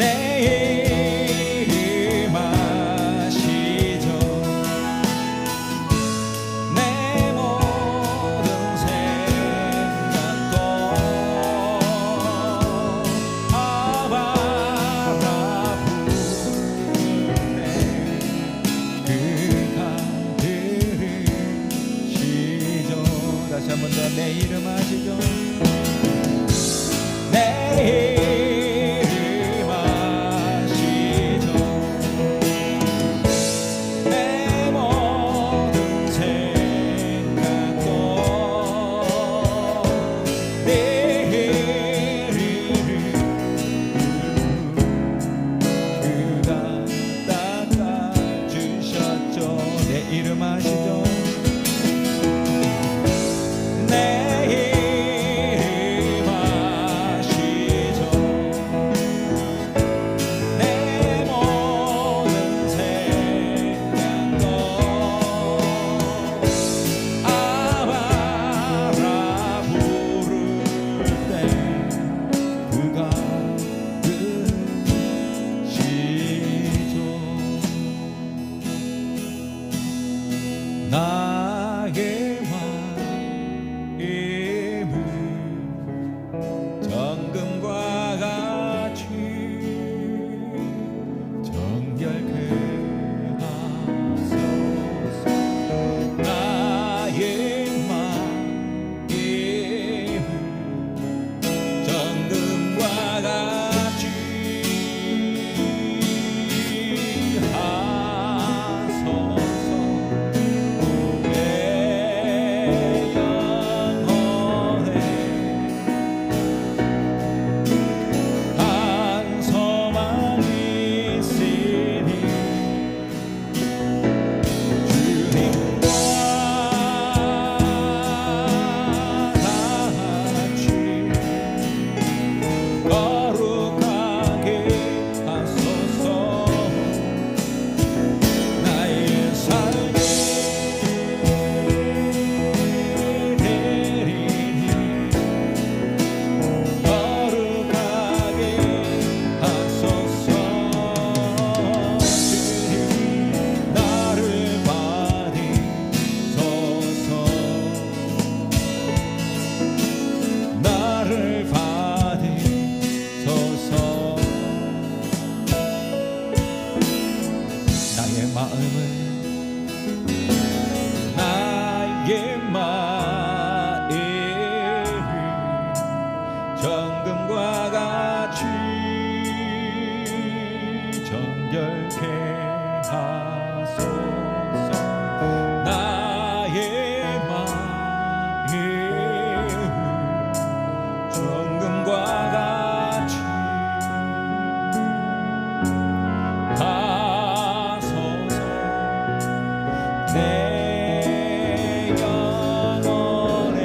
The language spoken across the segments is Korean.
내 이름 아시죠. 내 모든 생각도 아바라 부르네. 그가 들으시죠. 다시 한 번 더 내 이름 아시죠. 내 이름 아시죠. 내 모든 생각도 내 이름 그가 닦아주셨죠. 내 이름 아시죠. 내 이름 아시죠. 내 모든 생각도 아바라 부를 때 그가 들으시죠. 나의 마음을 정금과 같이 정결케 하소서. 나의 마음을 정금과 같이 하소서. 내 영혼에 한 소망 있으니 주님과 같이 거룩하게 하소서. 나의 삶을 대리니 거룩하게 하소서. 주님 나를 받으소서. 나를 받으소서. 나의 마음을 정금과 같이 정결케 하소서. 나의 마음을 정금과 같이 하소서. 내 영혼에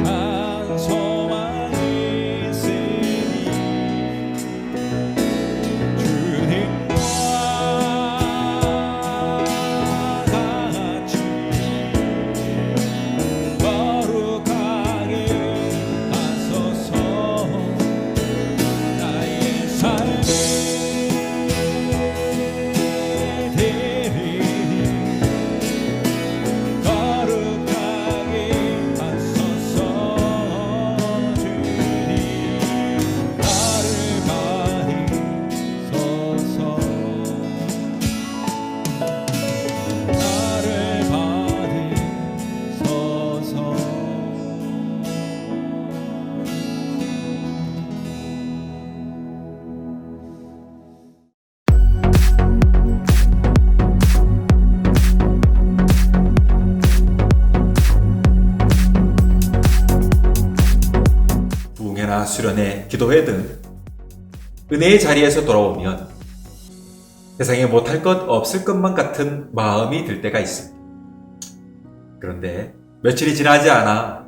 한 소망 있으니 주님과 같이 거룩하게 하소서. 나의 삶을 대리니 거룩하게 하소서. 주님 나를 받으소서. 나를 받으소서. 부흥회나 수련회, 기도회 등 은혜의 자리에서 돌아오면 세상에 못할 것 없을 것만 같은 마음이 들 때가 있습니다. 그런데 며칠이 지나지 않아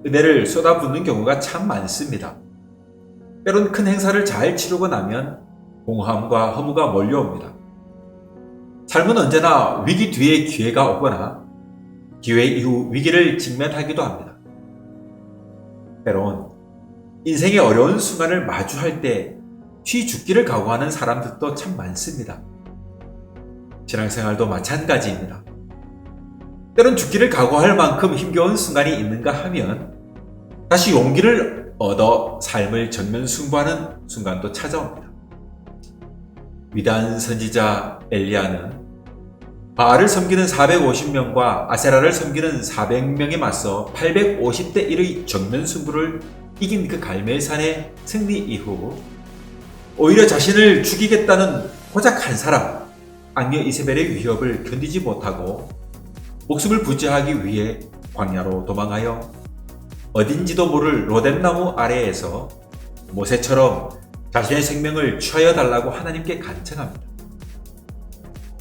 은혜를 쏟아붓는 경우가 참 많습니다. 때론 큰 행사를 잘 치르고 나면 공허함과 허무가 몰려옵니다. 삶은 언제나 위기 뒤에 기회가 오거나 기회 이후 위기를 직면하기도 합니다. 때론 인생의 어려운 순간을 마주할 때 죽기를 각오하는 사람들도 참 많습니다. 신앙생활도 마찬가지입니다. 때론 죽기를 각오할 만큼 힘겨운 순간이 있는가 하면 다시 용기를 얻어 삶을 전면 승부하는 순간도 찾아옵니다. 위대한 선지자 엘리야는 바알을 섬기는 450명과 아세라를 섬기는 400명에 맞서 850대 1의 정면 승부를 이긴 그 갈멜산의 승리 이후 오히려 자신을 죽이겠다는 고작 한 사람, 악녀 이세벨의 위협을 견디지 못하고 목숨을 부지하기 위해 광야로 도망하여 어딘지도 모를 로뎀나무 아래에서 모세처럼 자신의 생명을 취하여 달라고 하나님께 간청합니다.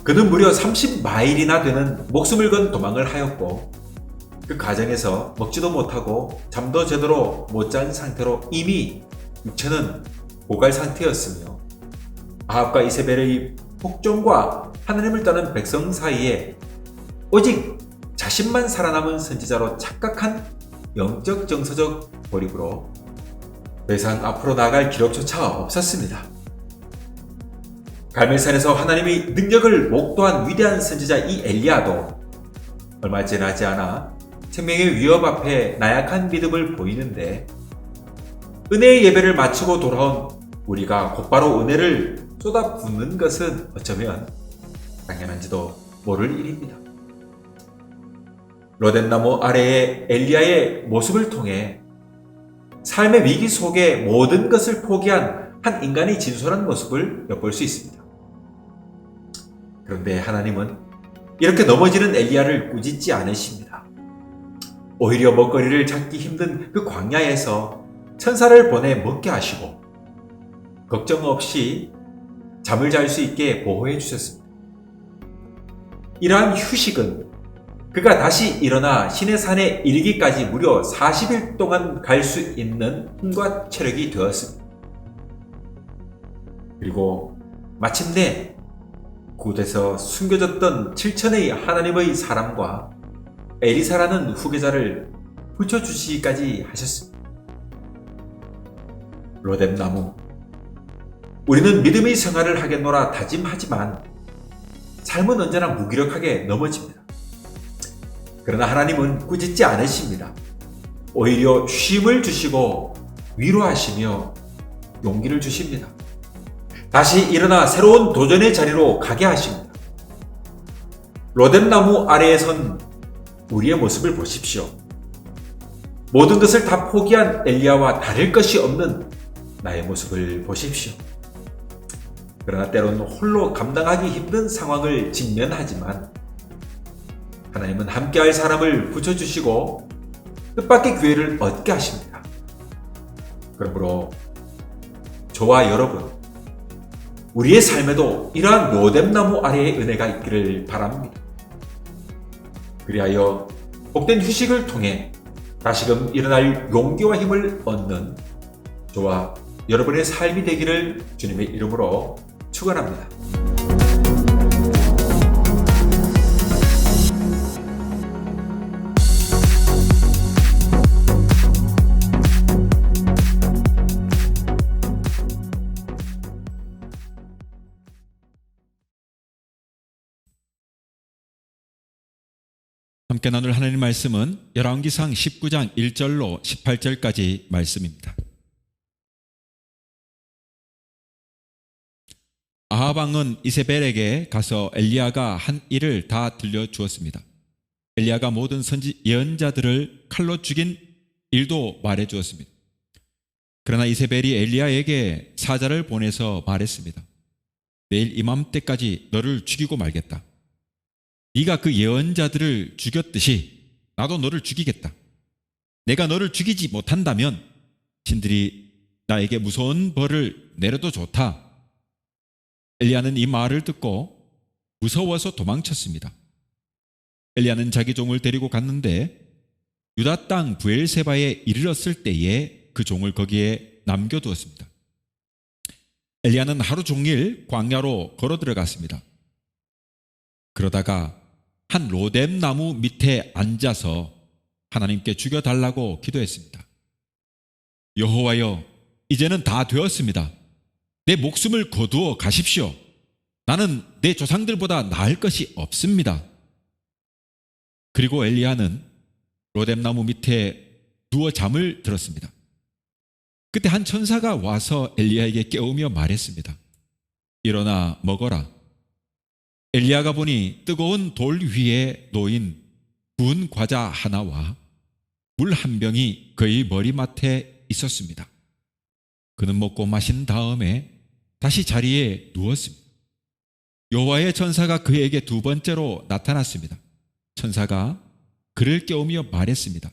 그는 무려 30마일이나 되는 목숨을 건 도망을 하였고 그 과정에서 먹지도 못하고 잠도 제대로 못 잔 상태로 이미 육체는 고갈 상태였으며 아합과 이세벨의 폭정과 하나님을 떠난 백성 사이에 오직 자신만 살아남은 선지자로 착각한 영적 정서적 고립으로 더 이상 앞으로 나아갈 기록조차 없었습니다. 갈멜산에서 하나님의 능력을 목도한 위대한 선지자 이 엘리야도 얼마 지나지 않아 생명의 위협 앞에 나약한 믿음을 보이는데 은혜의 예배를 마치고 돌아온 우리가 곧바로 은혜를 쏟아붓는 것은 어쩌면 당연한지도 모를 일입니다. 로뎀나무 아래의 엘리야의 모습을 통해 삶의 위기 속에 모든 것을 포기한 한 인간의 진솔한 모습을 엿볼 수 있습니다. 그런데 하나님은 이렇게 넘어지는 엘리야를 꾸짖지 않으십니다. 오히려 먹거리를 찾기 힘든 그 광야에서 천사를 보내 먹게 하시고 걱정 없이 잠을 잘 수 있게 보호해 주셨습니다. 이러한 휴식은 그가 다시 일어나 시내산에 이르기까지 무려 40일 동안 갈 수 있는 힘과 체력이 되었습니다. 그리고 마침내 곳에서 숨겨졌던 7천의 하나님의 사람과 에리사라는 후계자를 붙여주시기까지 하셨습니다. 로뎀나무, 우리는 믿음의 생활을 하겠노라 다짐하지만 삶은 언제나 무기력하게 넘어집니다. 그러나 하나님은 꾸짖지 않으십니다. 오히려 쉼을 주시고 위로하시며 용기를 주십니다. 다시 일어나 새로운 도전의 자리로 가게 하십니다. 로뎀나무 아래에 선 우리의 모습을 보십시오. 모든 것을 다 포기한 엘리야와 다를 것이 없는 나의 모습을 보십시오. 그러나 때로는 홀로 감당하기 힘든 상황을 직면하지만 하나님은 함께할 사람을 붙여주시고 뜻밖의 기회를 얻게 하십니다. 그러므로 저와 여러분, 우리의 삶에도 이러한 로뎀나무 아래의 은혜가 있기를 바랍니다. 그리하여 복된 휴식을 통해 다시금 일어날 용기와 힘을 얻는 저와 여러분의 삶이 되기를 주님의 이름으로 축원합니다. 함께 나눌 하나님 말씀은 열왕기상 19장 1절로 18절까지 말씀입니다. 아합 왕은 이세벨에게 가서 엘리야가 한 일을 다 들려주었습니다. 엘리야가 모든 예언자들을 칼로 죽인 일도 말해주었습니다. 그러나 이세벨이 엘리야에게 사자를 보내서 말했습니다. 내일 이맘때까지 너를 죽이고 말겠다. 네가 그 예언자들을 죽였듯이 나도 너를 죽이겠다. 내가 너를 죽이지 못한다면 신들이 나에게 무서운 벌을 내려도 좋다. 엘리야는 이 말을 듣고 무서워서 도망쳤습니다. 엘리야는 자기 종을 데리고 갔는데 유다 땅 브엘세바에 이르렀을 때에 그 종을 거기에 남겨두었습니다. 엘리야는 하루 종일 광야로 걸어 들어갔습니다. 그러다가 한 로뎀나무 밑에 앉아서 하나님께 죽여달라고 기도했습니다. 여호와여, 이제는 다 되었습니다. 내 목숨을 거두어 가십시오. 나는 내 조상들보다 나을 것이 없습니다. 그리고 엘리야는 로뎀나무 밑에 누워 잠을 들었습니다. 그때 한 천사가 와서 엘리야에게 깨우며 말했습니다. 일어나 먹어라. 엘리야가 보니 뜨거운 돌 위에 놓인 구운 과자 하나와 물 한 병이 그의 머리맡에 있었습니다. 그는 먹고 마신 다음에 다시 자리에 누웠습니다. 여호와의 천사가 그에게 두 번째로 나타났습니다. 천사가 그를 깨우며 말했습니다.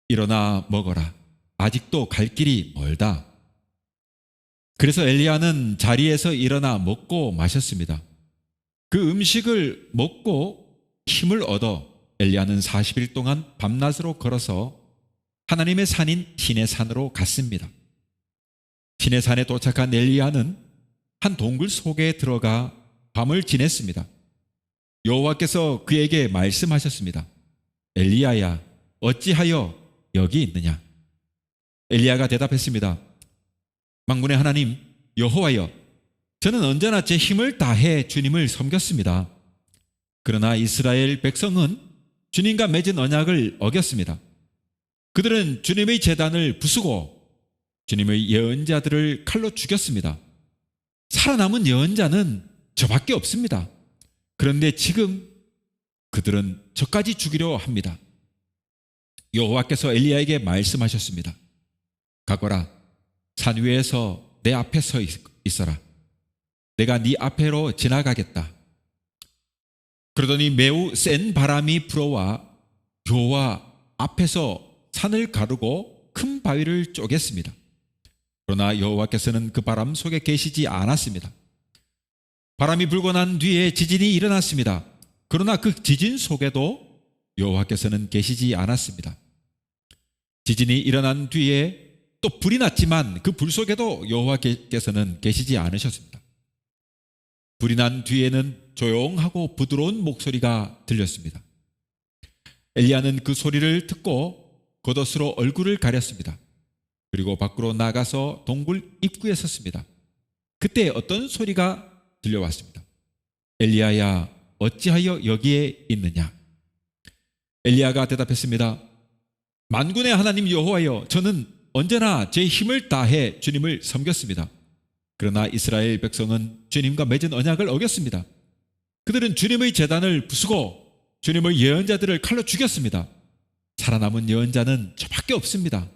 일어나 먹어라. 아직도 갈 길이 멀다. 그래서 엘리야는 자리에서 일어나 먹고 마셨습니다. 그 음식을 먹고 힘을 얻어 엘리야는 40일 동안 밤낮으로 걸어서 하나님의 산인 시내산으로 갔습니다. 시내산에 도착한 엘리야는 한 동굴 속에 들어가 밤을 지냈습니다. 여호와께서 그에게 말씀하셨습니다. 엘리야야, 어찌하여 여기 있느냐? 엘리야가 대답했습니다. 만군의 하나님 여호와여, 저는 언제나 제 힘을 다해 주님을 섬겼습니다. 그러나 이스라엘 백성은 주님과 맺은 언약을 어겼습니다. 그들은 주님의 제단을 부수고 주님의 예언자들을 칼로 죽였습니다. 살아남은 예언자는 저밖에 없습니다. 그런데 지금 그들은 저까지 죽이려 합니다. 여호와께서 엘리야에게 말씀하셨습니다. 가거라. 산 위에서 내 앞에 서 있어라. 내가 네 앞에로 지나가겠다. 그러더니 매우 센 바람이 불어와 여호와 앞에서 산을 가르고 큰 바위를 쪼갰습니다. 그러나 여호와께서는 그 바람 속에 계시지 않았습니다. 바람이 불고 난 뒤에 지진이 일어났습니다. 그러나 그 지진 속에도 여호와께서는 계시지 않았습니다. 지진이 일어난 뒤에 또 불이 났지만 그 불 속에도 여호와께서는 계시지 않으셨습니다. 불이 난 뒤에는 조용하고 부드러운 목소리가 들렸습니다. 엘리야는 그 소리를 듣고 겉옷으로 얼굴을 가렸습니다. 그리고 밖으로 나가서 동굴 입구에 섰습니다. 그때 어떤 소리가 들려왔습니다. 엘리야야, 어찌하여 여기에 있느냐? 엘리야가 대답했습니다. 만군의 하나님 여호와여, 저는 언제나 제 힘을 다해 주님을 섬겼습니다. 그러나 이스라엘 백성은 주님과 맺은 언약을 어겼습니다. 그들은 주님의 제단을 부수고 주님의 예언자들을 칼로 죽였습니다. 살아남은 예언자는 저밖에 없습니다.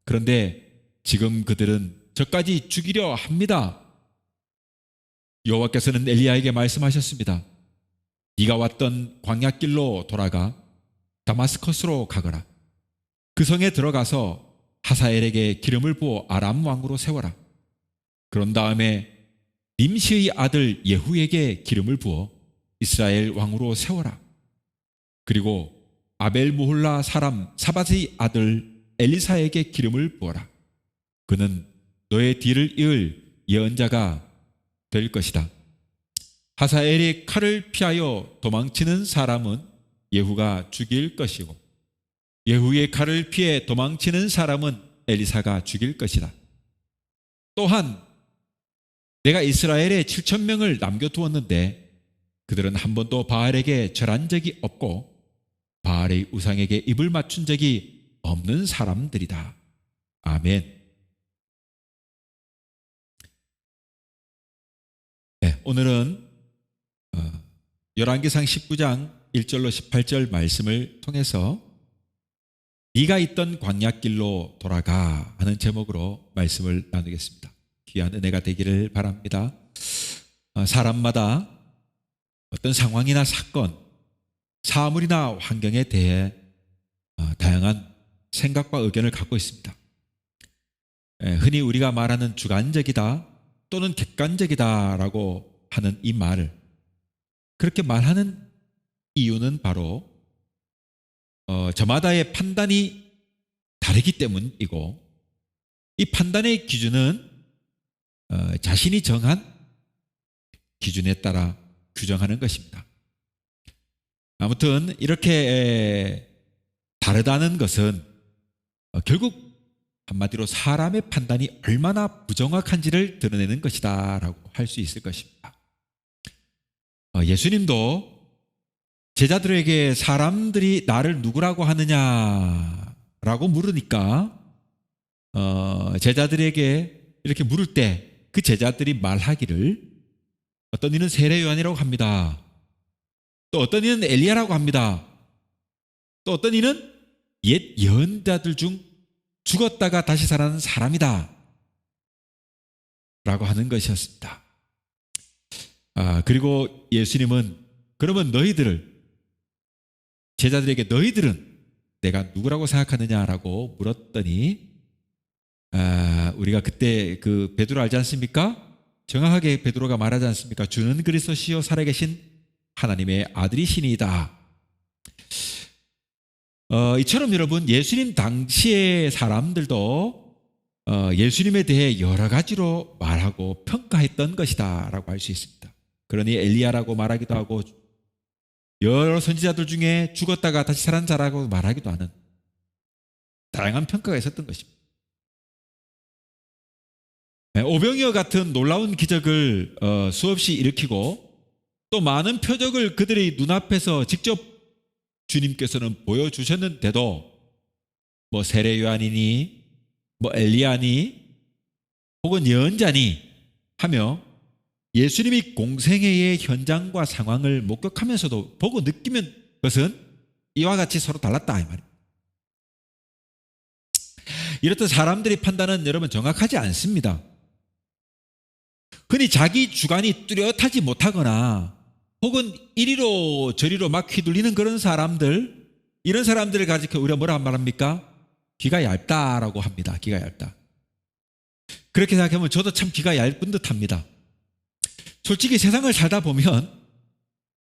그런데 지금 그들은 저까지 죽이려 합니다. 여호와께서는 엘리야에게 말씀하셨습니다. 네가 왔던 광야길로 돌아가 다마스커스로 가거라. 그 성에 들어가서 하사엘에게 기름을 부어 아람 왕으로 세워라. 그런 다음에 님시의 아들 예후에게 기름을 부어 이스라엘 왕으로 세워라. 그리고 아벨 무홀라 사람 사밧의 아들 엘리사에게 기름을 부어라. 그는 너의 뒤를 이을 예언자가 될 것이다. 하사엘의 칼을 피하여 도망치는 사람은 예후가 죽일 것이고 예후의 칼을 피해 도망치는 사람은 엘리사가 죽일 것이다. 또한 내가 이스라엘에 7,000명을 남겨두었는데 그들은 한 번도 바알에게 절한 적이 없고 바알의 우상에게 입을 맞춘 적이 없는 사람들이다. 아멘. 네, 오늘은 열왕기상 19장 1절로 18절 말씀을 통해서 네가 있던 광야길로 돌아가 하는 제목으로 말씀을 나누겠습니다. 귀한 은혜가 되기를 바랍니다. 사람마다 어떤 상황이나 사건, 사물이나 환경에 대해 다양한 생각과 의견을 갖고 있습니다. 흔히 우리가 말하는 주관적이다 또는 객관적이다라고 하는 이 말을 그렇게 말하는 이유는 바로 저마다의 판단이 다르기 때문이고 이 판단의 기준은 자신이 정한 기준에 따라 규정하는 것입니다. 아무튼 이렇게 다르다는 것은 결국 한마디로 사람의 판단이 얼마나 부정확한지를 드러내는 것이다 라고 할 수 있을 것입니다. 예수님도 제자들에게 사람들이 나를 누구라고 하느냐라고 물으니까 제자들에게 이렇게 물을 때 그 제자들이 말하기를 어떤 이는 세례 요한이라고 합니다. 또 어떤 이는 엘리야라고 합니다. 또 어떤 이는 옛 예언자들 중 죽었다가 다시 살아난 사람이다 라고 하는 것이었습니다. 그리고 예수님은 그러면 제자들에게 너희들은 내가 누구라고 생각하느냐라고 물었더니 우리가 그때 그 베드로 알지 않습니까? 정확하게 베드로가 말하지 않습니까? 주는 그리스도시요 살아계신 하나님의 아들이시니이다. 이처럼 여러분 예수님 당시의 사람들도 예수님에 대해 여러 가지로 말하고 평가했던 것이다 라고 할 수 있습니다. 그러니 엘리야라고 말하기도 하고 여러 선지자들 중에 죽었다가 다시 살아난 자라고 말하기도 하는 다양한 평가가 있었던 것입니다. 오병이어 같은 놀라운 기적을 수없이 일으키고 또 많은 표적을 그들의 눈앞에서 직접 주님께서는 보여주셨는데도 뭐 세례 요한이니 뭐 엘리야니 혹은 예언자니 하며 예수님이 공생애의 현장과 상황을 목격하면서도 보고 느끼는 것은 이와 같이 서로 달랐다 이 말입니다. 이렇듯 사람들의 판단은 여러분 정확하지 않습니다. 흔히 자기 주관이 뚜렷하지 못하거나 혹은 이리로 저리로 막 휘둘리는 그런 사람들, 이런 사람들을 가지고 우리가 뭐라 말합니까? 귀가 얇다라고 합니다. 귀가 얇다. 그렇게 생각하면 저도 참 귀가 얇은 듯합니다. 솔직히 세상을 살다 보면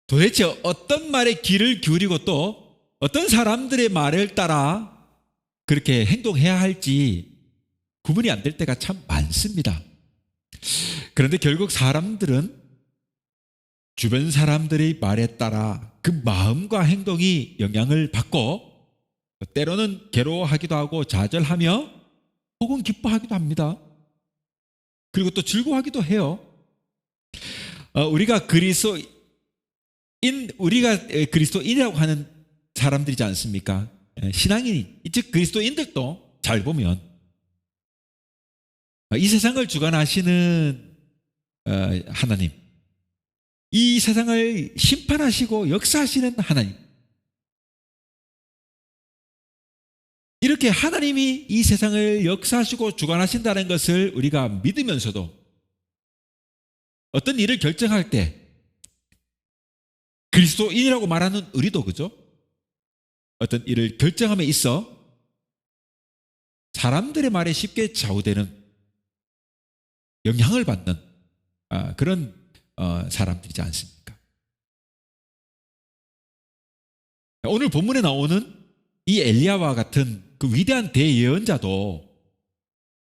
도대체 어떤 말에 귀를 기울이고 또 어떤 사람들의 말을 따라 그렇게 행동해야 할지 구분이 안 될 때가 참 많습니다. 그런데 결국 사람들은 주변 사람들의 말에 따라 그 마음과 행동이 영향을 받고 때로는 괴로워하기도 하고 좌절하며 혹은 기뻐하기도 합니다. 그리고 또 즐거워하기도 해요. 우리가 그리스도인이라고 하는 사람들이지 않습니까? 신앙인, 즉 그리스도인들도 잘 보면 이 세상을 주관하시는 하나님, 이 세상을 심판하시고 역사하시는 하나님, 이렇게 하나님이 이 세상을 역사하시고 주관하신다는 것을 우리가 믿으면서도 어떤 일을 결정할 때 그리스도인이라고 말하는 우리도 그죠? 어떤 일을 결정함에 있어 사람들의 말에 쉽게 좌우되는 영향을 받는 그런 사람들이지 않습니까? 오늘 본문에 나오는 이 엘리야와 같은 그 위대한 대예언자도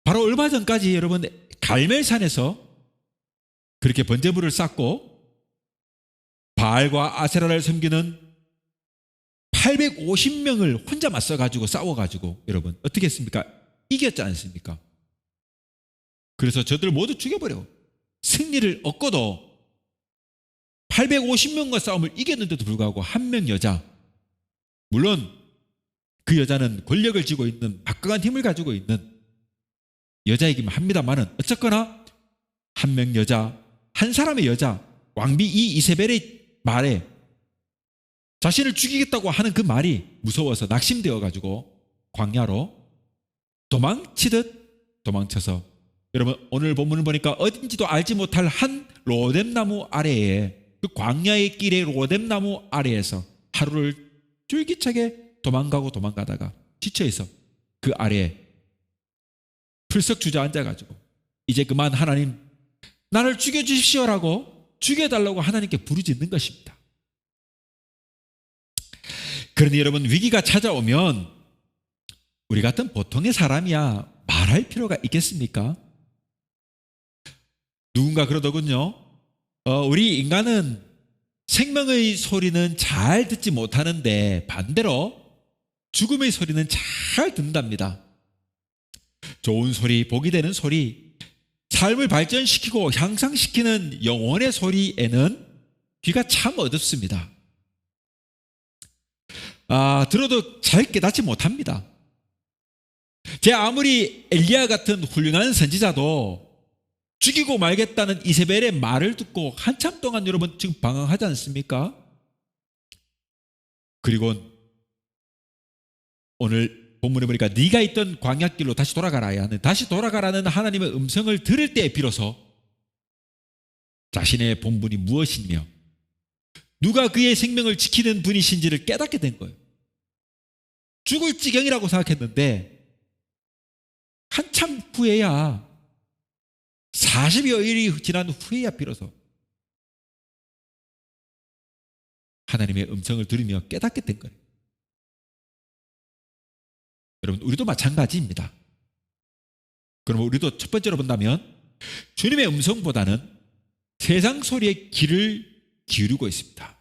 바로 얼마 전까지 여러분 갈멜산에서 그렇게 번제물을 쌓고 바알과 아세라를 섬기는 850명을 혼자 맞서가지고 싸워가지고 여러분 어떻게 했습니까? 이겼지 않습니까? 그래서 저들 모두 죽여버려 승리를 얻고도 850명과 싸움을 이겼는데도 불구하고 한 명 여자, 물론 그 여자는 권력을 쥐고 있는 막강한 힘을 가지고 있는 여자이긴 합니다만은 어쨌거나 한 명 여자, 한 사람의 여자, 왕비 이세벨의 말에 자신을 죽이겠다고 하는 그 말이 무서워서 낙심되어 가지고 광야로 도망쳐서 여러분 오늘 본문을 보니까 어딘지도 알지 못할 한 로뎀나무 아래에 그 광야의 길의 로뎀나무 아래에서 하루를 줄기차게 도망가다가 지쳐있어 그 아래에 풀썩 주저앉아가지고 이제 그만 하나님 나를 죽여주십시오라고 죽여달라고 하나님께 부르짖는 것입니다. 그러니 여러분 위기가 찾아오면 우리 같은 보통의 사람이야 말할 필요가 있겠습니까? 누군가 그러더군요. 우리 인간은 생명의 소리는 잘 듣지 못하는데 반대로 죽음의 소리는 잘 듣는답니다. 좋은 소리, 복이 되는 소리, 삶을 발전시키고 향상시키는 영혼의 소리에는 귀가 참 어둡습니다. 들어도 잘 깨닫지 못합니다. 제 아무리 엘리야 같은 훌륭한 선지자도 죽이고 말겠다는 이세벨의 말을 듣고 한참 동안 여러분 지금 방황하지 않습니까? 그리고 오늘 본문에 보니까 네가 있던 광야길로 다시 돌아가라는 하나님의 음성을 들을 때 비로소 자신의 본분이 무엇이며 누가 그의 생명을 지키는 분이신지를 깨닫게 된 거예요. 죽을 지경이라고 생각했는데 한참 후에야 40여일이 지난 후에야 비로소 하나님의 음성을 들으며 깨닫게 된 거예요. 여러분, 우리도 마찬가지입니다. 그러면 우리도 첫 번째로 본다면 주님의 음성보다는 세상 소리에 귀를 기울이고 있습니다.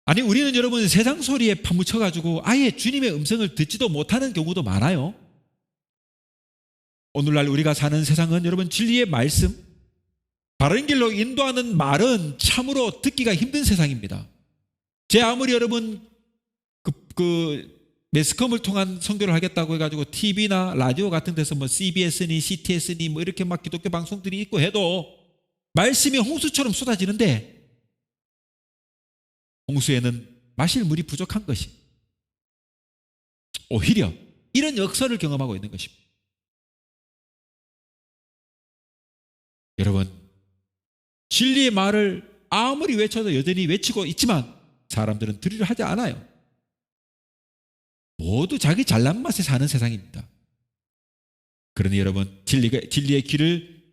아니, 우리는 여러분 세상 소리에 파묻혀가지고 아예 주님의 음성을 듣지도 못하는 경우도 많아요. 오늘날 우리가 사는 세상은 여러분 진리의 말씀, 바른 길로 인도하는 말은 참으로 듣기가 힘든 세상입니다. 제 아무리 여러분 매스컴을 통한 선교를 하겠다고 해가지고 TV나 라디오 같은 데서 뭐 CBS니 CTS니 뭐 이렇게 막 기독교 방송들이 있고 해도 말씀이 홍수처럼 쏟아지는데 홍수에는 마실 물이 부족한 것이 오히려 이런 역설을 경험하고 있는 것입니다. 여러분, 진리의 말을 아무리 외쳐도 여전히 외치고 있지만 사람들은 들으려 하지 않아요. 모두 자기 잘난 맛에 사는 세상입니다. 그러니 여러분, 진리의 귀를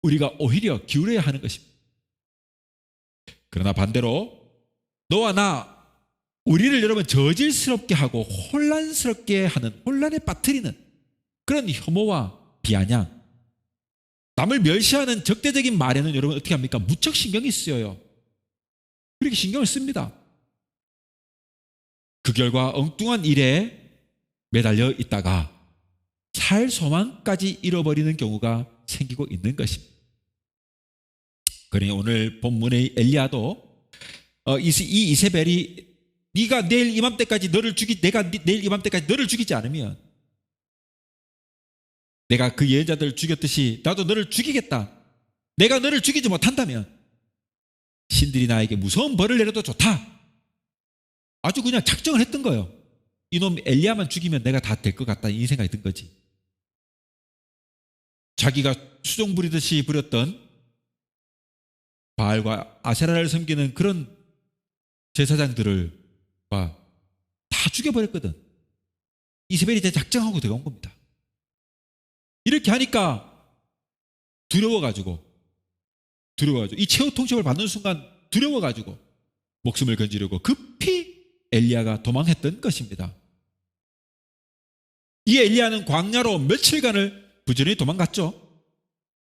우리가 오히려 기울여야 하는 것입니다. 그러나 반대로 너와 나, 우리를 여러분 저질스럽게 하고 혼란스럽게 하는, 혼란에 빠뜨리는 그런 혐오와 비아냥, 남을 멸시하는 적대적인 말에는 여러분 어떻게 합니까? 무척 신경이 쓰여요. 그렇게 신경을 씁니다. 그 결과 엉뚱한 일에 매달려 있다가 살 소망까지 잃어버리는 경우가 생기고 있는 것입니다. 그러니 오늘 본문의 엘리야도 이 이세벨이 네가 내일 이맘때까지 내가 내일 이맘때까지 너를 죽이지 않으면 내가 그 예언자들을 죽였듯이 나도 너를 죽이겠다. 내가 너를 죽이지 못한다면 신들이 나에게 무서운 벌을 내려도 좋다. 아주 그냥 작정을 했던 거예요. 이놈 엘리야만 죽이면 내가 다 될 것 같다, 이 생각이 든 거지. 자기가 수종 부리듯이 부렸던 바알과 아세라를 섬기는 그런 제사장들을 다 죽여버렸거든. 이세벨이 이제 작정하고 들어온 겁니다. 이렇게 하니까 두려워가지고 이 최후 통첩을 받는 순간 두려워가지고 목숨을 건지려고 급히 엘리야가 도망했던 것입니다. 이 엘리야는 광야로 며칠간을 부지런히 도망갔죠.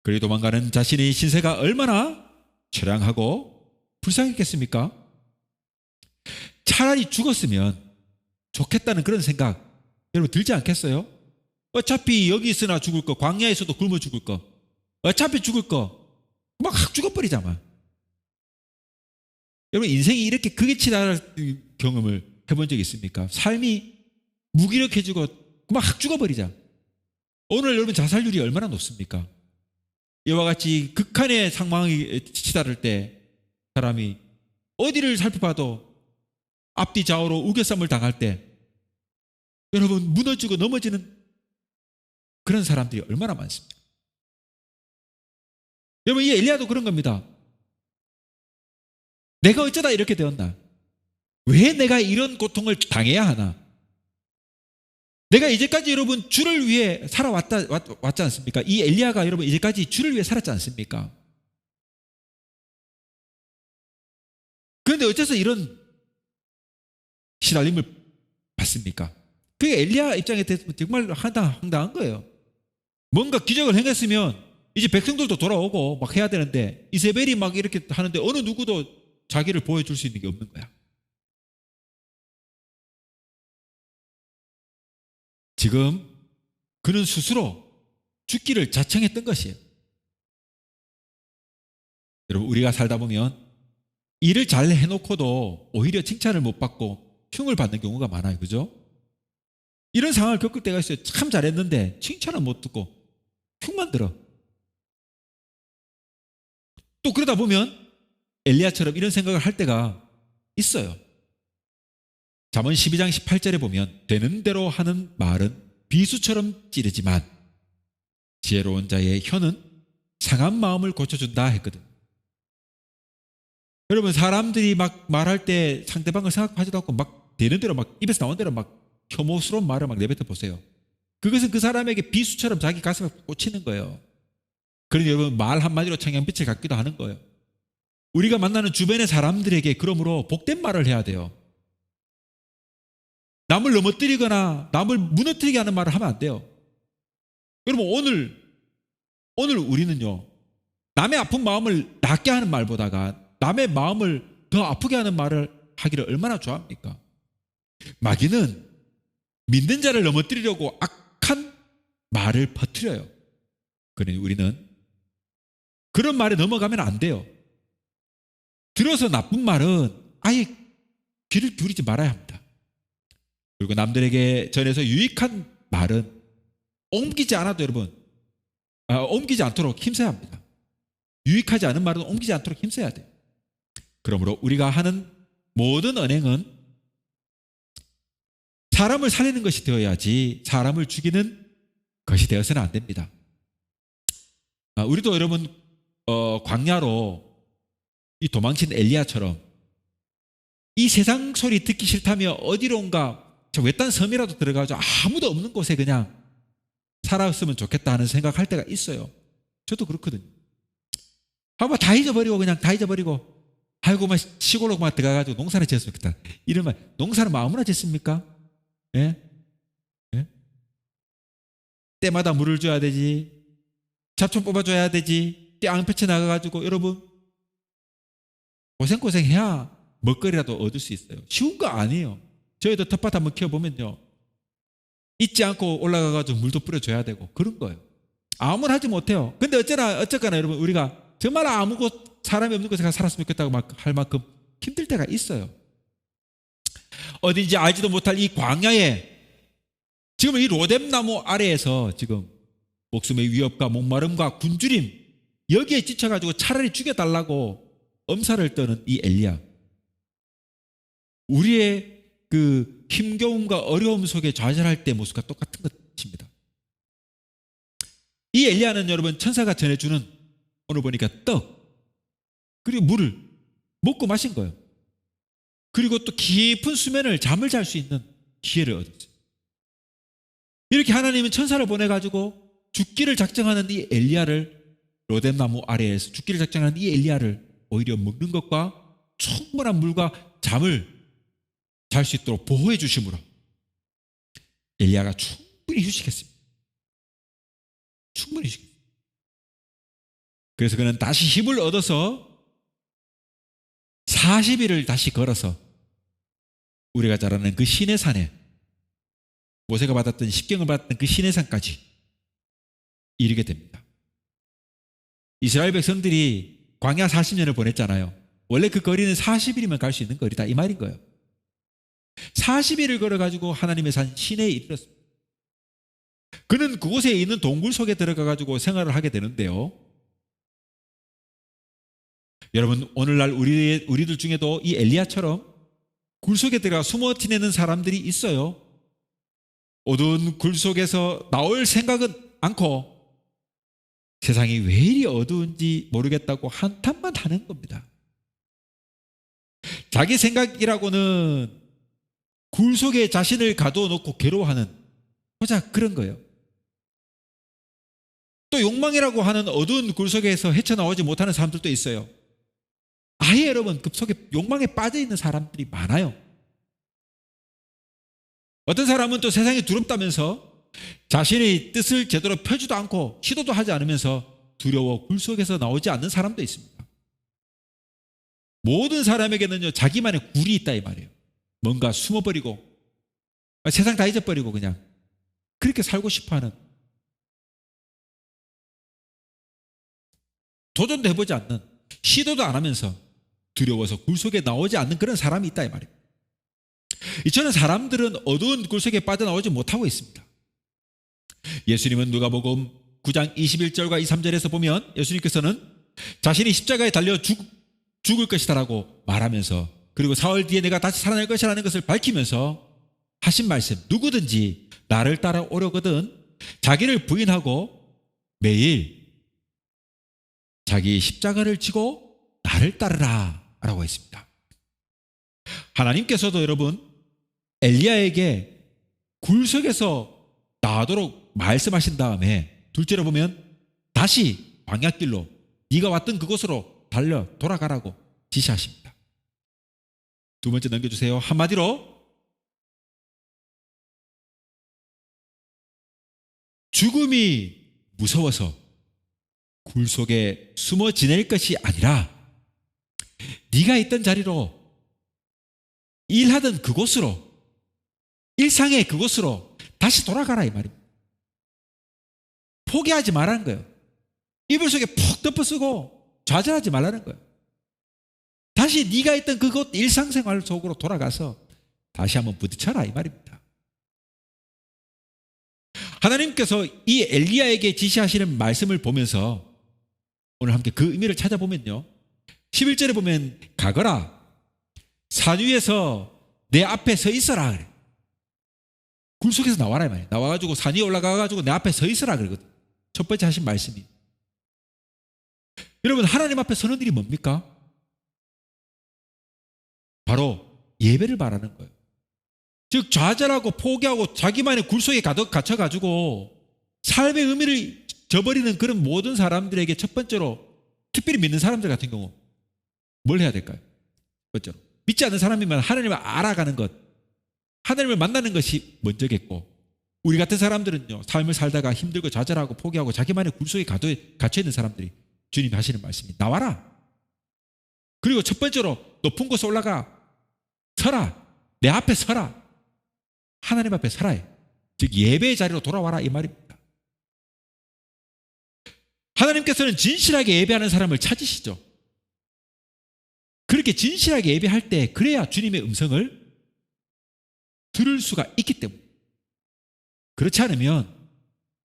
그리 도망가는 자신의 신세가 얼마나 처량하고 불쌍했겠습니까? 차라리 죽었으면 좋겠다는 그런 생각 여러분 들지 않겠어요? 어차피 여기 있으나 죽을 거, 광야에서도 굶어 죽을 거, 어차피 죽을 거 막 확 죽어버리자마. 여러분 인생이 이렇게 극에 치달은 경험을 해본 적이 있습니까? 삶이 무기력해지고 막 확 죽어버리자. 오늘 여러분 자살률이 얼마나 높습니까? 이와 같이 극한의 상황이 치달을 때 사람이 어디를 살펴봐도 앞뒤 좌우로 우겨쌈을 당할 때 여러분 무너지고 넘어지는 그런 사람들이 얼마나 많습니까? 여러분 이 엘리야도 그런 겁니다. 내가 어쩌다 이렇게 되었나? 왜 내가 이런 고통을 당해야 하나? 내가 이제까지 여러분 주를 위해 왔지 않습니까? 이 엘리야가 여러분 이제까지 주를 위해 살았지 않습니까? 그런데 어째서 이런 시달림을 받습니까? 그게 엘리야 입장에 대해서 정말 황당한 거예요. 뭔가 기적을 행했으면 이제 백성들도 돌아오고 막 해야 되는데 이세벨이 막 이렇게 하는데 어느 누구도 자기를 보여줄 수 있는 게 없는 거야. 지금 그는 스스로 죽기를 자청했던 것이에요. 여러분, 우리가 살다 보면 일을 잘 해놓고도 오히려 칭찬을 못 받고 흉을 받는 경우가 많아요. 그죠? 이런 상황을 겪을 때가 있어요. 참 잘했는데 칭찬은 못 듣고 흉만 들어. 또 그러다 보면 엘리야처럼 이런 생각을 할 때가 있어요. 잠언 12장 18절에 보면 되는 대로 하는 말은 비수처럼 찌르지만 지혜로운 자의 혀는 상한 마음을 고쳐준다 했거든. 여러분, 사람들이 막 말할 때 상대방을 생각하지도 않고 막 되는 대로 막 입에서 나온 대로 막 혐오스러운 말을 막 내뱉어 보세요. 그것은 그 사람에게 비수처럼 자기 가슴에 꽂히는 거예요. 그러니 여러분, 말 한마디로 청양빛을 갖기도 하는 거예요. 우리가 만나는 주변의 사람들에게 그러므로 복된 말을 해야 돼요. 남을 넘어뜨리거나 남을 무너뜨리게 하는 말을 하면 안 돼요. 여러분, 오늘 우리는요, 남의 아픈 마음을 낫게 하는 말보다가 남의 마음을 더 아프게 하는 말을 하기를 얼마나 좋아합니까? 마귀는 믿는 자를 넘어뜨리려고 악한 말을 퍼뜨려요. 그러니 우리는 그런 말에 넘어가면 안 돼요. 들어서 나쁜 말은 아예 귀를 기울이지 말아야 합니다. 그리고 남들에게 전해서 유익한 말은 옮기지 않아도 여러분, 옮기지 않도록 힘써야 합니다. 유익하지 않은 말은 옮기지 않도록 힘써야 돼요. 그러므로 우리가 하는 모든 언행은 사람을 살리는 것이 되어야지 사람을 죽이는 것이 되어서는 안 됩니다. 우리도 여러분 광야로 이 도망친 엘리야처럼 이 세상 소리 듣기 싫다며 어디론가 저 외딴 섬이라도 들어가서 아무도 없는 곳에 그냥 살았으면 좋겠다 하는 생각할 때가 있어요. 저도 그렇거든요. 한번 다 잊어버리고 그냥 다 잊어버리고 아이고 막 시골로 막 들어가가지고 농사를 지었으면 좋겠다. 이러면 농사를 아무나 짓습니까? 예? 예? 때마다 물을 줘야 되지. 잡초 뽑아줘야 되지. 떼 펼쳐 나가가지고 여러분 고생해야 먹거리라도 얻을 수 있어요. 쉬운 거 아니에요. 저희도 텃밭 한번 키워보면요, 잊지 않고 올라가가지고 물도 뿌려줘야 되고 그런 거예요. 아무나 하지 못해요. 근데 어쨌거나 여러분, 우리가 정말 아무 곳 사람이 없는 곳에 살았으면 좋겠다고 막 할 만큼 힘들 때가 있어요. 어딘지 알지도 못할 이 광야에 지금 이 로뎀나무 아래에서 지금 목숨의 위협과 목마름과 굶주림, 여기에 지쳐가지고 차라리 죽여달라고 엄살을 떠는 이 엘리야. 우리의 그 힘겨움과 어려움 속에 좌절할 때 모습과 똑같은 것입니다. 이 엘리야는 여러분 천사가 전해주는, 오늘 보니까 떡 그리고 물을 먹고 마신 거예요. 그리고 또 깊은 수면을 잠을 잘 수 있는 기회를 얻었어요. 이렇게 하나님은 천사를 보내가지고 죽기를 작정하는 이 엘리야를, 로뎀나무 아래에서 죽기를 작정하는 이 엘리야를 오히려 먹는 것과 충분한 물과 잠을 잘 수 있도록 보호해 주심으로 엘리야가 충분히 휴식했습니다. 충분히 휴식했습니다. 그래서 그는 다시 힘을 얻어서 40일을 다시 걸어서 우리가 잘 아는 그 시내산에, 모세가 받았던 십경을 받았던 그 시내산까지 이르게 됩니다. 이스라엘 백성들이 광야 40년을 보냈잖아요. 원래 그 거리는 40일이면 갈 수 있는 거리다 이 말인 거예요. 40일을 걸어가지고 하나님의 산 시내에 이르렀습니다. 그는 그곳에 있는 동굴 속에 들어가가지고 생활을 하게 되는데요. 여러분, 오늘날 우리들 중에도 이 엘리야처럼 굴 속에 들어가 숨어 지내는 사람들이 있어요. 어두운 굴 속에서 나올 생각은 않고 세상이 왜 이리 어두운지 모르겠다고 한탄만 하는 겁니다. 자기 생각이라고는 굴 속에 자신을 가둬놓고 괴로워하는 고작 그런 거예요. 또 욕망이라고 하는 어두운 굴 속에서 헤쳐나오지 못하는 사람들도 있어요. 아예 여러분 그 속에 욕망에 빠져있는 사람들이 많아요. 어떤 사람은 또 세상이 두렵다면서 자신의 뜻을 제대로 펴지도 않고 시도도 하지 않으면서 두려워 굴 속에서 나오지 않는 사람도 있습니다. 모든 사람에게는요 자기만의 굴이 있다 이 말이에요. 뭔가 숨어버리고 세상 다 잊어버리고 그냥 그렇게 살고 싶어하는 도전도 해보지 않는, 시도도 안 하면서 두려워서 굴 속에 나오지 않는 그런 사람이 있다 이 말이에요. 이처럼 사람들은 어두운 굴 속에 빠져나오지 못하고 있습니다. 예수님은 누가복음 9장 21절과 23절에서 보면 예수님께서는 자신이 십자가에 달려 죽을 것이다라고 말하면서, 그리고 사흘 뒤에 내가 다시 살아날 것이라는 것을 밝히면서 하신 말씀, 누구든지 나를 따라오려거든 자기를 부인하고 매일 자기 십자가를 지고 나를 따르라 라고 했습니다. 하나님께서도 여러분 엘리야에게 굴 속에서 나오도록 말씀하신 다음에 둘째로 보면 다시 광야길로 네가 왔던 그곳으로 달려 돌아가라고 지시하십니다. 두 번째 넘겨주세요. 한마디로 죽음이 무서워서 굴 속에 숨어 지낼 것이 아니라 네가 있던 자리로, 일하던 그곳으로, 일상의 그곳으로 다시 돌아가라 이 말입니다. 포기하지 말라는 거예요. 이불 속에 푹 덮어쓰고 좌절하지 말라는 거예요. 다시 네가 있던 그곳 일상생활 속으로 돌아가서 다시 한번 부딪혀라 이 말입니다. 하나님께서 이 엘리야에게 지시하시는 말씀을 보면서 오늘 함께 그 의미를 찾아보면요, 11절에 보면 가거라, 산 위에서 내 앞에 서 있어라 그래. 굴 속에서 나와라 이 말이에요. 나와가지고 산 위에 올라가가지고 내 앞에 서 있어라 그러거든. 첫 번째 하신 말씀이. 여러분, 하나님 앞에 서는 일이 뭡니까? 바로 예배를 말하는 거예요. 즉 좌절하고 포기하고 자기만의 굴 속에 가득 갇혀가지고 삶의 의미를 저버리는 그런 모든 사람들에게 첫 번째로, 특별히 믿는 사람들 같은 경우 뭘 해야 될까요? 첫째로, 믿지 않는 사람이면 하나님을 알아가는 것, 하나님을 만나는 것이 먼저겠고, 우리 같은 사람들은요, 삶을 살다가 힘들고 좌절하고 포기하고 자기만의 굴 속에 갇혀있는 사람들이 주님이 하시는 말씀이 나와라. 그리고 첫 번째로 높은 곳에 올라가 서라. 내 앞에 서라. 하나님 앞에 서라. 즉 예배의 자리로 돌아와라 이 말입니다. 하나님께서는 진실하게 예배하는 사람을 찾으시죠. 그렇게 진실하게 예배할 때 그래야 주님의 음성을 들을 수가 있기 때문에, 그렇지 않으면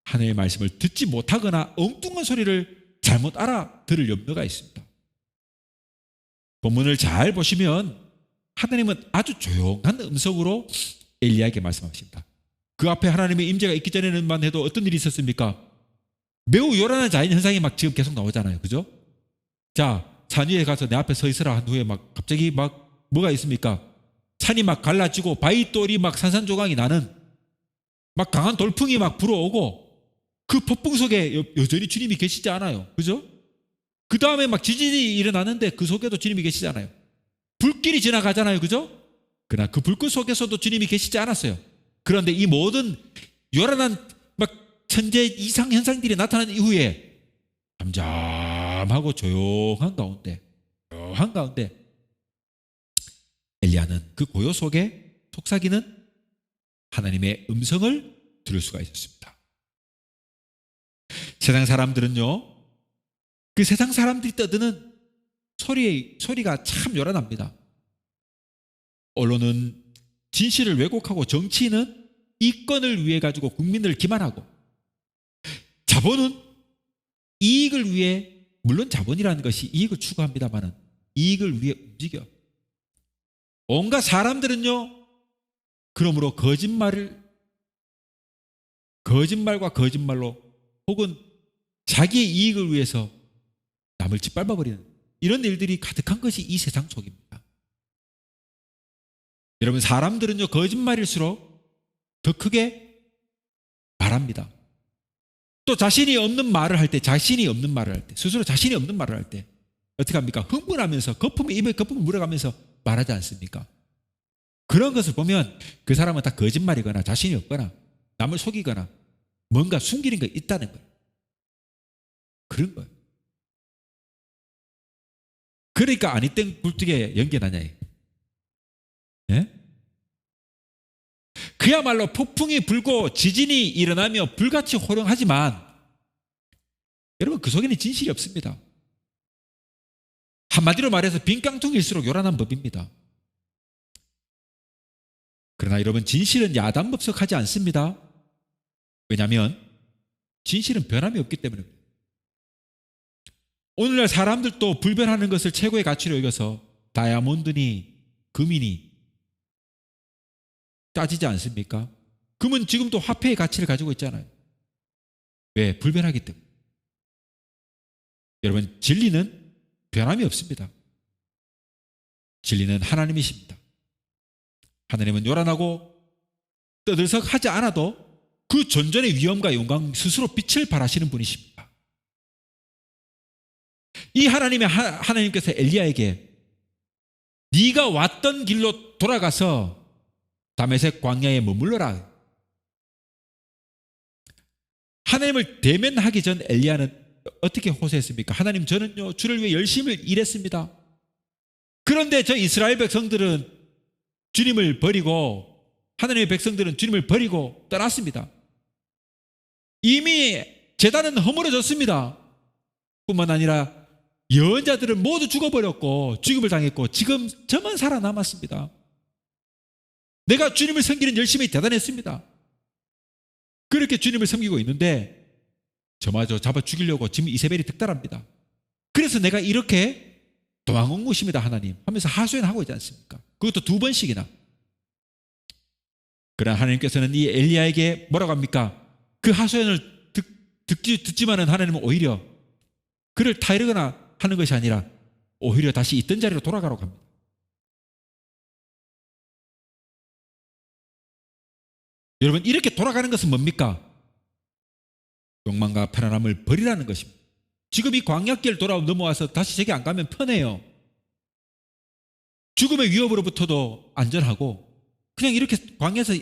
하나님의 말씀을 듣지 못하거나 엉뚱한 소리를 잘못 알아들을 염려가 있습니다. 본문을 잘 보시면 하나님은 아주 조용한 음성으로 엘리야에게 말씀하십니다. 그 앞에 하나님의 임재가 있기 전에는만 해도 어떤 일이 있었습니까? 매우 요란한 자연 현상이 막 지금 계속 나오잖아요. 그죠? 자, 산 위에 가서 내 앞에 서 있으라 한 후에 막 갑자기 막 뭐가 있습니까? 산이 막 갈라지고 바위돌이 막 산산조각이 나는 막 강한 돌풍이 막 불어오고, 그 폭풍 속에 여전히 주님이 계시지 않아요. 그죠? 그 다음에 막 지진이 일어나는데 그 속에도 주님이 계시지 않아요. 불길이 지나가잖아요. 그죠? 그러나 그 불길 속에서도 주님이 계시지 않았어요. 그런데 이 모든 요란한 막 천재 이상 현상들이 나타난 이후에 잠잠하고 조용한 가운데 엘리야는 그 고요 속에 속삭이는 하나님의 음성을 들을 수가 있었습니다. 세상 사람들은요, 그 세상 사람들이 떠드는 소리가 참 요란합니다. 언론은 진실을 왜곡하고, 정치인은 이권을 위해 가지고 국민을 기만하고, 자본은 이익을 위해, 물론 자본이라는 것이 이익을 추구합니다만은 이익을 위해 움직여. 온갖 사람들은요, 그러므로 거짓말과 거짓말로 혹은 자기의 이익을 위해서 남을 짓밟아버리는 이런 일들이 가득한 것이 이 세상 속입니다. 여러분, 사람들은요, 거짓말일수록 더 크게 말합니다. 또 자신이 없는 말을 할 때, 스스로 자신이 없는 말을 할 때 어떻게 합니까? 흥분하면서 입에 거품을 물어가면서 말하지 않습니까? 그런 것을 보면 그 사람은 다 거짓말이거나 자신이 없거나 남을 속이거나 뭔가 숨기는 게 있다는 거예요. 그런 거예요. 그러니까 아니 땡 굴뚝에 연기나냐. 예? 그야말로 폭풍이 불고 지진이 일어나며 불같이 호령하지만 여러분, 그 속에는 진실이 없습니다. 한마디로 말해서 빈 깡통일수록 요란한 법입니다. 그러나 여러분, 진실은 야단법석하지 않습니다. 왜냐하면 진실은 변함이 없기 때문입니다. 오늘날 사람들도 불변하는 것을 최고의 가치로 여겨서 다이아몬드니 금이니 따지지 않습니까? 금은 지금도 화폐의 가치를 가지고 있잖아요. 왜? 불변하기 때문에. 여러분, 진리는 변함이 없습니다. 진리는 하나님이십니다. 하나님은 요란하고 떠들썩하지 않아도 그 존전의 위엄과 영광 스스로 빛을 발하시는 분이십니다. 이 하나님께서 엘리야에게 네가 왔던 길로 돌아가서 다메섹 광야에 머물러라. 하나님을 대면하기 전 엘리야는 어떻게 호소했습니까? 하나님, 저는요 주를 위해 열심히 일했습니다. 그런데 저 이스라엘 백성들은 주님을 버리고, 하나님의 백성들은 주님을 버리고 떠났습니다. 이미 제단은 허물어졌습니다. 뿐만 아니라 예언자들은 모두 죽어버렸고 죽임을 당했고 지금 저만 살아남았습니다. 내가 주님을 섬기는 열심히 대단했습니다. 그렇게 주님을 섬기고 있는데 저마저 잡아 죽이려고 지금 이세벨이 득달합니다. 그래서 내가 이렇게 도망온 것입니다, 하나님 하면서 하소연하고 있지 않습니까? 그것도 2번씩이나. 그러나 하나님께서는 이 엘리야에게 뭐라고 합니까? 그 하소연을 듣지만은 하나님은 오히려 그를 타이르거나 하는 것이 아니라 오히려 다시 있던 자리로 돌아가라고 합니다. 여러분, 이렇게 돌아가는 것은 뭡니까? 욕망과 편안함을 버리라는 것입니다. 지금 이 광야길 넘어와서 다시 저기 안 가면 편해요. 죽음의 위협으로부터도 안전하고 그냥 이렇게 광야에서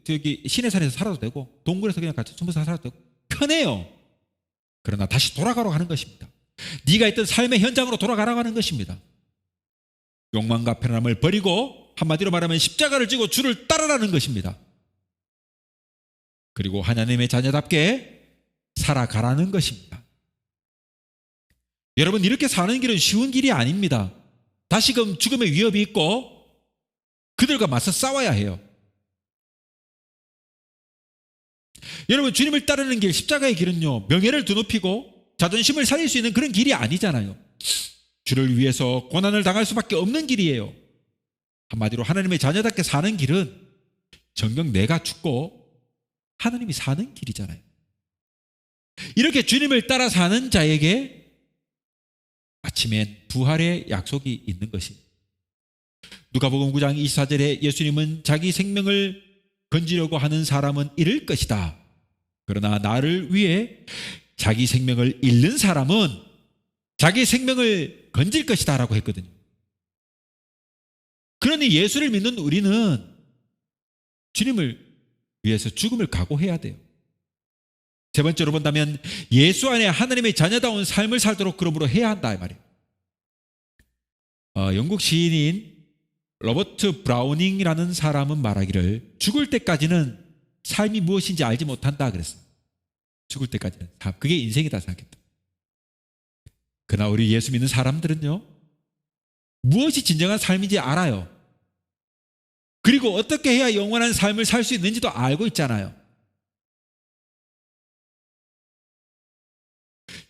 저기 시내산에서 살아도 되고 동굴에서 그냥 같이 숨어서 살아도 되고 편해요. 그러나 다시 돌아가라고 하는 것입니다. 네가 있던 삶의 현장으로 돌아가라고 하는 것입니다. 욕망과 편안함을 버리고 한마디로 말하면 십자가를 지고 주를 따르라는 것입니다. 그리고 하나님의 자녀답게 살아가라는 것입니다. 여러분, 이렇게 사는 길은 쉬운 길이 아닙니다. 다시금 죽음의 위협이 있고 그들과 맞서 싸워야 해요. 여러분, 주님을 따르는 길, 십자가의 길은요, 명예를 드높이고 자존심을 살릴 수 있는 그런 길이 아니잖아요. 주를 위해서 고난을 당할 수밖에 없는 길이에요. 한마디로 하나님의 자녀답게 사는 길은 정녕 내가 죽고 하나님이 사는 길이잖아요. 이렇게 주님을 따라 사는 자에게 아침엔 부활의 약속이 있는 것입니다. 누가복음 9장 24절에 예수님은 자기 생명을 건지려고 하는 사람은 잃을 것이다. 그러나 나를 위해 자기 생명을 잃는 사람은 자기 생명을 건질 것이다 라고 했거든요. 그러니 예수를 믿는 우리는 주님을 위해서 죽음을 각오해야 돼요. 세 번째로 본다면 예수 안에 하나님의 자녀다운 삶을 살도록 그러므로 해야 한다 이 말이에요. 영국 시인인 로버트 브라우닝이라는 사람은 말하기를 죽을 때까지는 삶이 무엇인지 알지 못한다 그랬어요. 죽을 때까지는 그게 인생이다 생각했다. 그러나 우리 예수 믿는 사람들은요, 무엇이 진정한 삶인지 알아요. 그리고 어떻게 해야 영원한 삶을 살 수 있는지도 알고 있잖아요.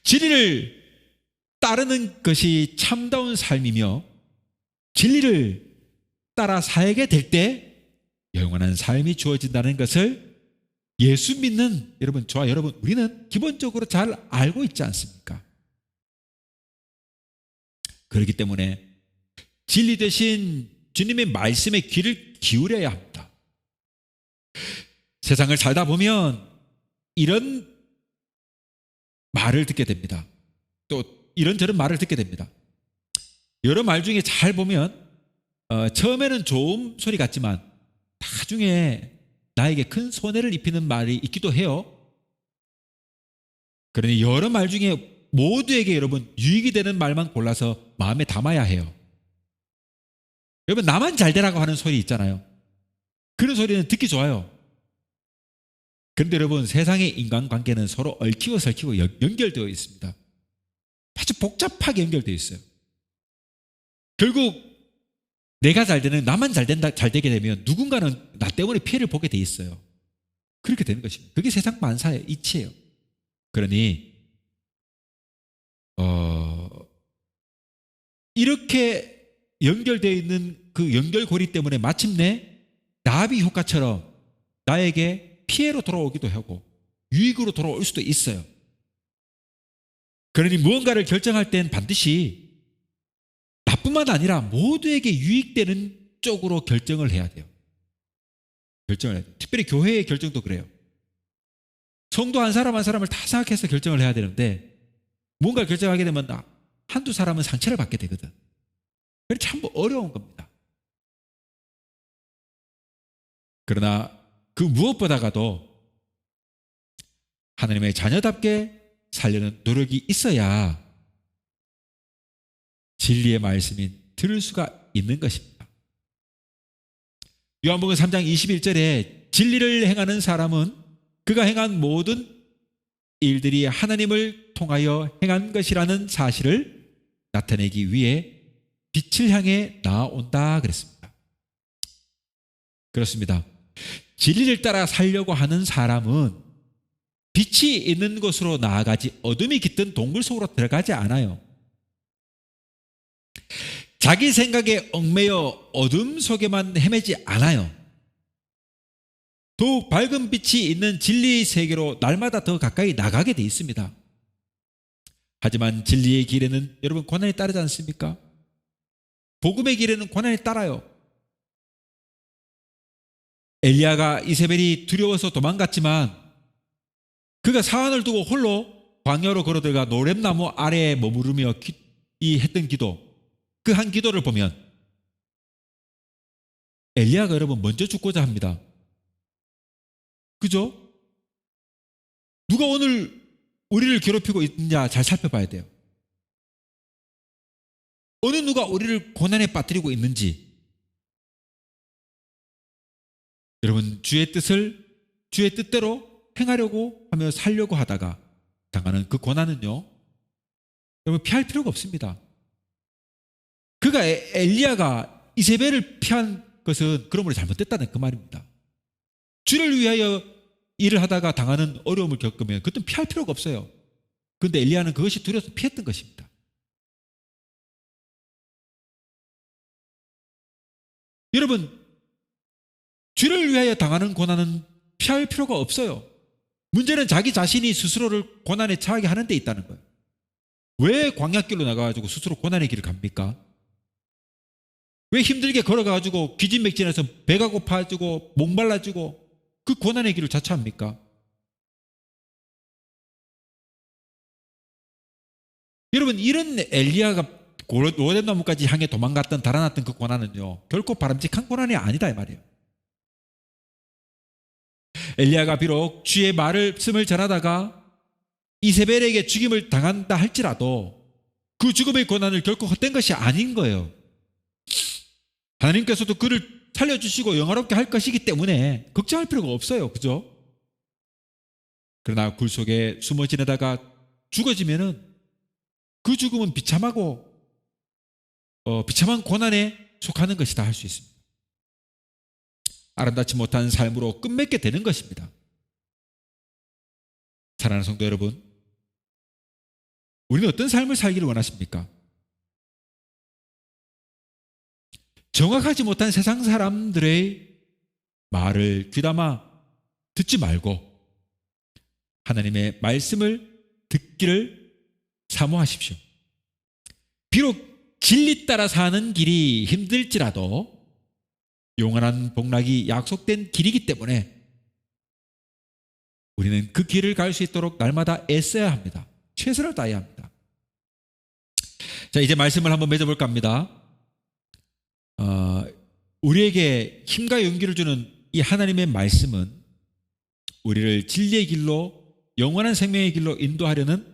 진리를 따르는 것이 참다운 삶이며 진리를 따라 살게 될 때 영원한 삶이 주어진다는 것을 예수 믿는 여러분, 저와 여러분, 우리는 기본적으로 잘 알고 있지 않습니까? 그렇기 때문에 진리 대신 주님의 말씀에 귀를 기울여야 합니다. 세상을 살다 보면 이런 말을 듣게 됩니다. 또 이런저런 말을 듣게 됩니다. 여러 말 중에 잘 보면 처음에는 좋은 소리 같지만 나중에 나에게 큰 손해를 입히는 말이 있기도 해요. 그러니 여러 말 중에 모두에게 여러분 유익이 되는 말만 골라서 마음에 담아야 해요. 여러분, 나만 잘 되라고 하는 소리 있잖아요. 그런 소리는 듣기 좋아요. 그런데 여러분, 세상의 인간관계는 서로 얽히고 설키고 연결되어 있습니다. 아주 복잡하게 연결되어 있어요. 결국 내가 잘 되는, 나만 잘 되게 되면 누군가는 나 때문에 피해를 보게 돼 있어요. 그렇게 되는 것입니다. 그게 세상 만사의 이치예요. 그러니 이렇게 연결되어 있는 그 연결고리 때문에 마침내 나비 효과처럼 나에게 피해로 돌아오기도 하고 유익으로 돌아올 수도 있어요. 그러니 무언가를 결정할 땐 반드시 나뿐만 아니라 모두에게 유익되는 쪽으로 결정을 해야 돼요. 결정을 해야 돼요. 특별히 교회의 결정도 그래요. 성도 한 사람 한 사람을 다 생각해서 결정을 해야 되는데 무언가를 결정하게 되면 한두 사람은 상처를 받게 되거든. 그래서 참 어려운 겁니다. 그러나 그 무엇보다가도 하나님의 자녀답게 살려는 노력이 있어야 진리의 말씀인 들을 수가 있는 것입니다. 요한복음 3장 21절에 진리를 행하는 사람은 그가 행한 모든 일들이 하나님을 통하여 행한 것이라는 사실을 나타내기 위해 빛을 향해 나아온다 그랬습니다. 그렇습니다. 진리를 따라 살려고 하는 사람은 빛이 있는 곳으로 나아가지 어둠이 깃든 동굴 속으로 들어가지 않아요. 자기 생각에 얽매여 어둠 속에만 헤매지 않아요. 더욱 밝은 빛이 있는 진리의 세계로 날마다 더 가까이 나가게 돼 있습니다. 하지만 진리의 길에는 여러분 고난이 따르지 않습니까? 복음의 길에는 고난이 따라요. 엘리야가 이세벨이 두려워서 도망갔지만 그가 사환을 두고 홀로 광야로 걸어들어가 노렘나무 아래에 머무르며 했던 기도, 그 한 기도를 보면 엘리야가 여러분 먼저 죽고자 합니다. 그죠? 누가 오늘 우리를 괴롭히고 있느냐 잘 살펴봐야 돼요. 어느 누가 우리를 고난에 빠뜨리고 있는지. 여러분 주의 뜻대로 행하려고 하며 살려고 하다가 당하는 그 고난은요, 여러분 피할 필요가 없습니다. 그가 엘리야가 이세벨을 피한 것은 그러므로 잘못됐다는 그 말입니다. 주를 위하여 일을 하다가 당하는 어려움을 겪으면 그것은 피할 필요가 없어요. 그런데 엘리야는 그것이 두려워서 피했던 것입니다. 여러분 주를 위하여 당하는 고난은 피할 필요가 없어요. 문제는 자기 자신이 스스로를 고난에 처하게 하는 데 있다는 거예요. 왜 광야길로 나가가지고 스스로 고난의 길을 갑니까? 왜 힘들게 걸어가지고 기진맥진해서 배가 고파지고 목말라지고 그 고난의 길을 자처합니까? 여러분 이런 엘리야가 로뎀나무까지 향해 도망갔던 달아났던 그 고난은요 결코 바람직한 고난이 아니다 이 말이에요. 엘리야가 비록 주의 말씀을 전하다가 이세벨에게 죽임을 당한다 할지라도 그 죽음의 고난을 결코 헛된 것이 아닌 거예요. 하나님께서도 그를 살려주시고 영화롭게 할 것이기 때문에 걱정할 필요가 없어요. 그죠? 그러나 굴 속에 숨어 지내다가 죽어지면은 그 죽음은 비참한 고난에 속하는 것이다 할 수 있습니다. 아름답지 못한 삶으로 끝맺게 되는 것입니다. 사랑하는 성도 여러분, 우리는 어떤 삶을 살기를 원하십니까? 정확하지 못한 세상 사람들의 말을 귀담아 듣지 말고 하나님의 말씀을 듣기를 사모하십시오. 비록 진리 따라 사는 길이 힘들지라도 영원한 복락이 약속된 길이기 때문에 우리는 그 길을 갈 수 있도록 날마다 애써야 합니다. 최선을 다해야 합니다. 자, 이제 말씀을 한번 맺어볼까 합니다. 우리에게 힘과 용기를 주는 이 하나님의 말씀은 우리를 진리의 길로 영원한 생명의 길로 인도하려는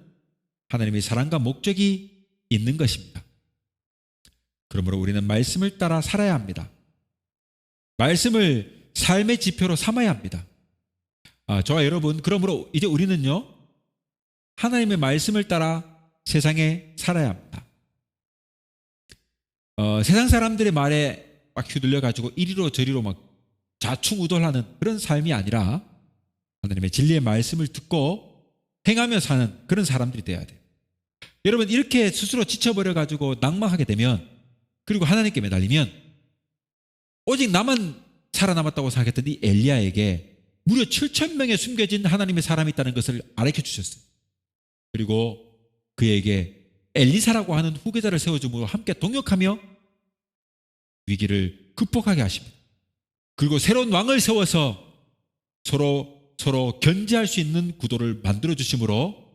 하나님의 사랑과 목적이 있는 것입니다. 그러므로 우리는 말씀을 따라 살아야 합니다. 말씀을 삶의 지표로 삼아야 합니다. 저와 여러분, 그러므로 이제 우리는요 하나님의 말씀을 따라 세상에 살아야 합니다. 세상 사람들의 말에 막 휘둘려 가지고 이리로 저리로 막 좌충우돌하는 그런 삶이 아니라 하나님의 진리의 말씀을 듣고 행하며 사는 그런 사람들이 돼야 돼요. 여러분, 이렇게 스스로 지쳐버려 가지고 낭망하게 되면, 그리고 하나님께 매달리면 오직 나만 살아남았다고 생각했던 이 엘리야에게 무려 7,000명의 숨겨진 하나님의 사람이 있다는 것을 알려 주셨어요. 그리고 그에게 엘리사라고 하는 후계자를 세워줌으로 함께 동역하며 위기를 극복하게 하십니다. 그리고 새로운 왕을 세워서 서로 견제할 수 있는 구도를 만들어 주심으로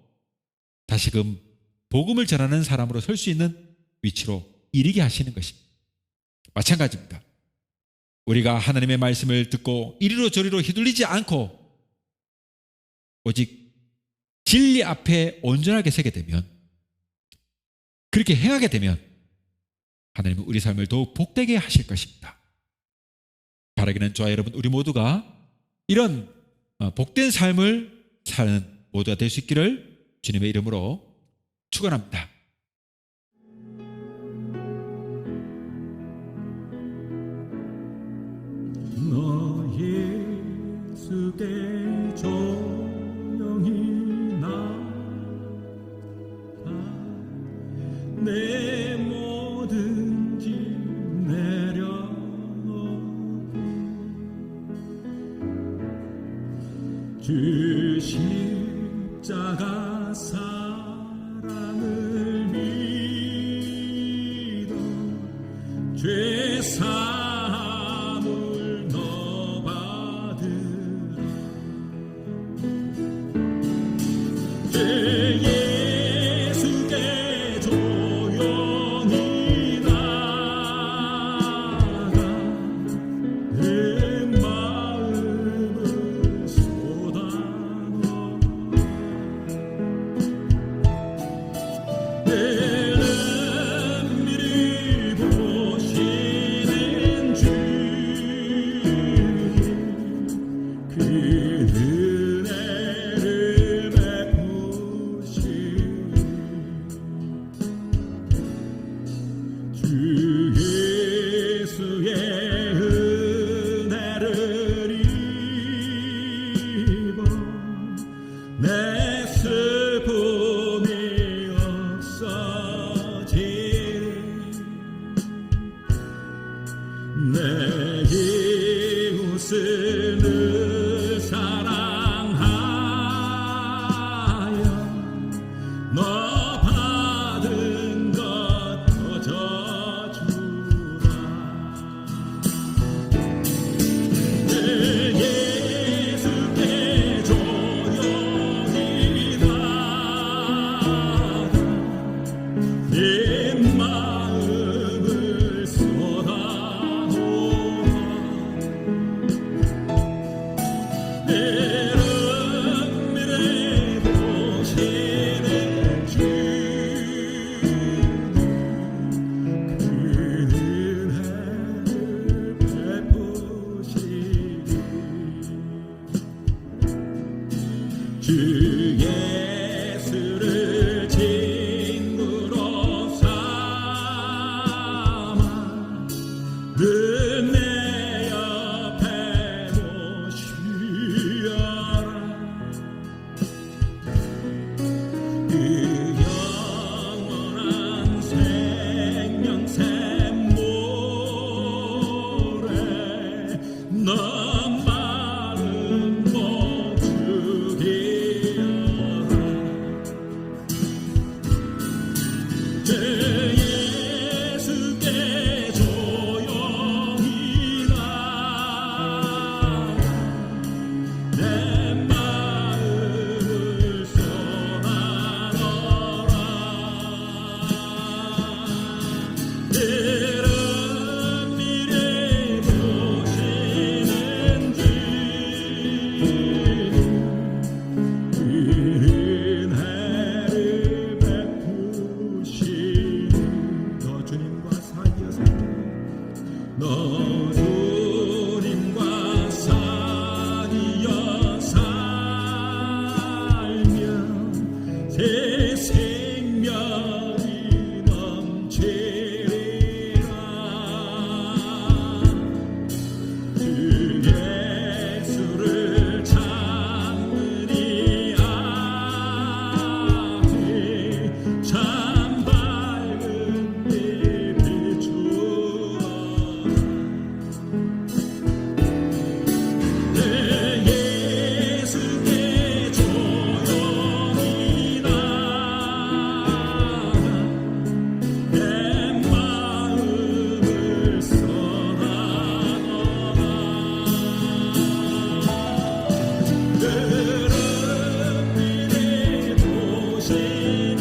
다시금 복음을 전하는 사람으로 설 수 있는 위치로 이르게 하시는 것입니다. 마찬가지입니다. 우리가 하나님의 말씀을 듣고 이리로 저리로 휘둘리지 않고 오직 진리 앞에 온전하게 서게 되면, 그렇게 행하게 되면 하나님은 우리 삶을 더욱 복되게 하실 것입니다. 바라기는 저와 여러분, 우리 모두가 이런 복된 삶을 사는 모두가 될 수 있기를 주님의 이름으로 축원합니다. 너 예수께 조용히 나가 내 모든 짐 내려놓고 주 십자가 사랑을 믿어 죄 사함을 너 받으라. 주 예수께 조용히 나가 내 마음을 쏟아놓아 때는 미리 보시는 주 그 은혜를 베푸시 주 예수의 은혜를 입어 내 슬픔이 없어지리. 내 이웃을 늘 사랑하여 너 받은 것 거저주라. 내 예수께 조용히 나가 내 마음을 쏟아놓아 때는 미래 보시는 주 내